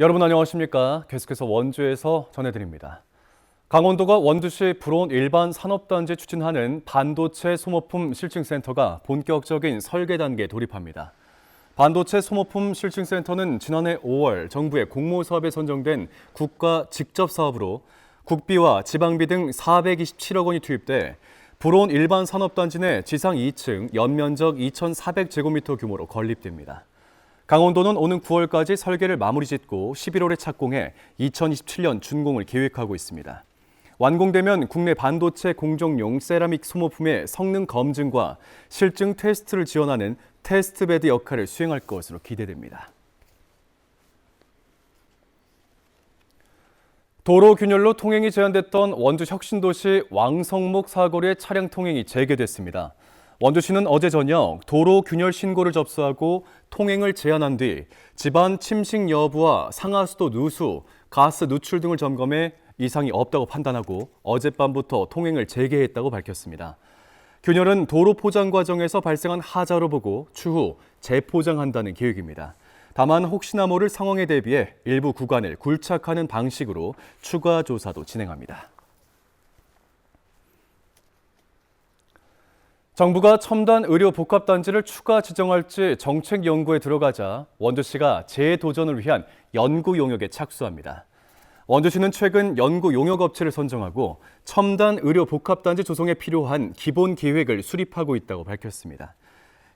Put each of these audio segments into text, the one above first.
여러분 안녕하십니까? 계속해서 원주에서 전해드립니다. 강원도가 원주시 불온 일반 산업단지 추진하는 반도체 소모품 실증센터가 본격적인 설계 단계에 돌입합니다. 반도체 소모품 실증센터는 지난해 5월 정부의 공모사업에 선정된 국가 직접 사업으로 국비와 지방비 등 427억 원이 투입돼 불온 일반 산업단지 내 지상 2층 연면적 2,400제곱미터 규모로 건립됩니다. 강원도는 오는 9월까지 설계를 마무리 짓고 11월에 착공해 2027년 준공을 계획하고 있습니다. 완공되면 국내 반도체 공정용 세라믹 소모품의 성능 검증과 실증 테스트를 지원하는 테스트베드 역할을 수행할 것으로 기대됩니다. 도로 균열로 통행이 제한됐던 원주 혁신도시 왕성목 사거리의 차량 통행이 재개됐습니다. 원주시는 어제 저녁 도로 균열 신고를 접수하고 통행을 제한한 뒤 집안 침식 여부와 상하수도 누수, 가스 누출 등을 점검해 이상이 없다고 판단하고 어젯밤부터 통행을 재개했다고 밝혔습니다. 균열은 도로 포장 과정에서 발생한 하자로 보고 추후 재포장한다는 계획입니다. 다만 혹시나 모를 상황에 대비해 일부 구간을 굴착하는 방식으로 추가 조사도 진행합니다. 정부가 첨단 의료 복합단지를 추가 지정할지 정책 연구에 들어가자 원주시가 재도전을 위한 연구 용역에 착수합니다. 원주시는 최근 연구 용역 업체를 선정하고 첨단 의료 복합단지 조성에 필요한 기본 계획을 수립하고 있다고 밝혔습니다.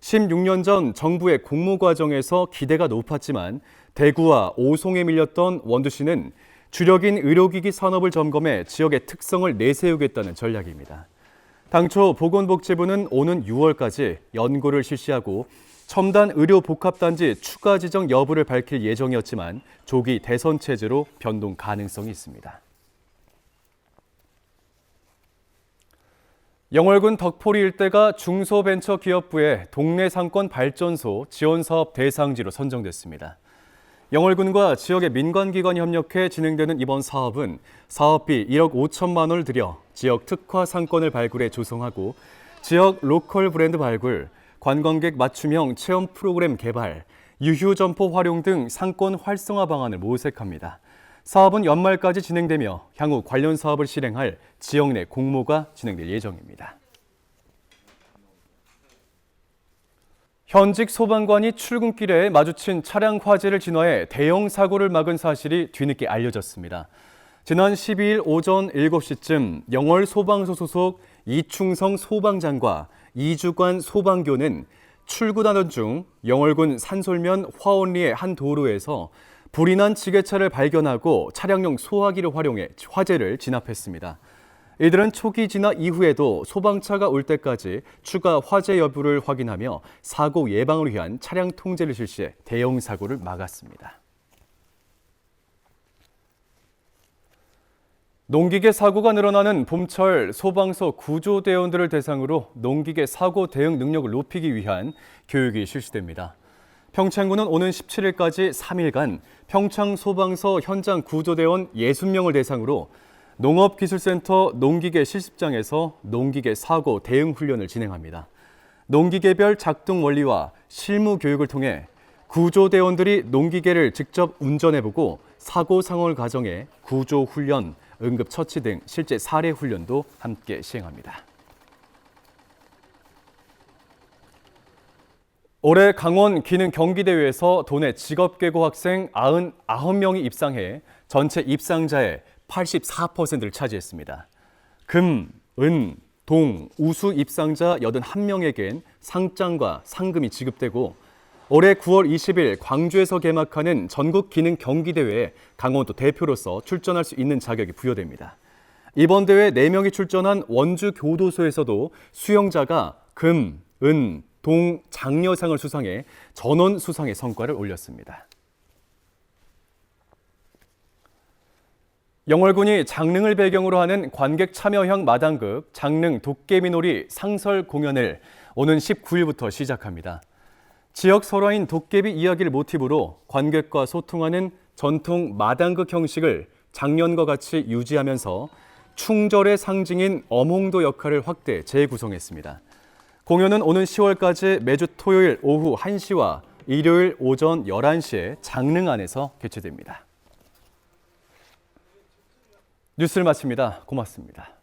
16년 전 정부의 공모 과정에서 기대가 높았지만 대구와 오송에 밀렸던 원주시는 주력인 의료기기 산업을 점검해 지역의 특성을 내세우겠다는 전략입니다. 당초 보건복지부는 오는 6월까지 연구를 실시하고 첨단 의료 복합단지 추가 지정 여부를 밝힐 예정이었지만 조기 대선 체제로 변동 가능성이 있습니다. 영월군 덕포리 일대가 중소벤처기업부의 동네 상권 발전소 지원사업 대상지로 선정됐습니다. 영월군과 지역의 민관기관이 협력해 진행되는 이번 사업은 사업비 1억 5천만 원을 들여 지역 특화 상권을 발굴해 조성하고 지역 로컬 브랜드 발굴, 관광객 맞춤형 체험 프로그램 개발, 유휴 점포 활용 등 상권 활성화 방안을 모색합니다. 사업은 연말까지 진행되며 향후 관련 사업을 실행할 지역 내 공모가 진행될 예정입니다. 현직 소방관이 출근길에 마주친 차량 화재를 진화해 대형 사고를 막은 사실이 뒤늦게 알려졌습니다. 지난 12일 오전 7시쯤 영월 소방서 소속 이충성 소방장과 이주관 소방교는 출근하던 중 영월군 산솔면 화원리의 한 도로에서 불이 난 지게차를 발견하고 차량용 소화기를 활용해 화재를 진압했습니다. 이들은 초기 진화 이후에도 소방차가 올 때까지 추가 화재 여부를 확인하며 사고 예방을 위한 차량 통제를 실시해 대형 사고를 막았습니다. 농기계 사고가 늘어나는 봄철 소방서 구조대원들을 대상으로 농기계 사고 대응 능력을 높이기 위한 교육이 실시됩니다. 평창군은 오는 17일까지 3일간 평창소방서 현장 구조대원 60명을 대상으로 농업기술센터 농기계 실습장에서 농기계 사고 대응 훈련을 진행합니다. 농기계별 작동 원리와 실무 교육을 통해 구조대원들이 농기계를 직접 운전해보고 사고 상황을 가정해 구조 훈련, 응급처치 등 실제 사례 훈련도 함께 시행합니다. 올해 강원 기능 경기대회에서 도내 직업계고 학생 99명이 입상해 전체 입상자의 84%를 차지했습니다. 금, 은, 동, 우수 입상자 81명에겐 상장과 상금이 지급되고 올해 9월 20일 광주에서 개막하는 전국 기능 경기대회에 강원도 대표로서 출전할 수 있는 자격이 부여됩니다. 이번 대회 4명이 출전한 원주 교도소에서도 수영자가 금, 은, 동, 장려상을 수상해 전원 수상의 성과를 올렸습니다. 영월군이 장릉을 배경으로 하는 관객 참여형 마당극 장릉 도깨비놀이 상설 공연을 오는 19일부터 시작합니다. 지역 설화인 도깨비 이야기를 모티브로 관객과 소통하는 전통 마당극 형식을 작년과 같이 유지하면서 충절의 상징인 어몽도 역할을 확대 재구성했습니다. 공연은 오는 10월까지 매주 토요일 오후 1시와 일요일 오전 11시에 장릉 안에서 개최됩니다. 뉴스를 마칩니다. 고맙습니다.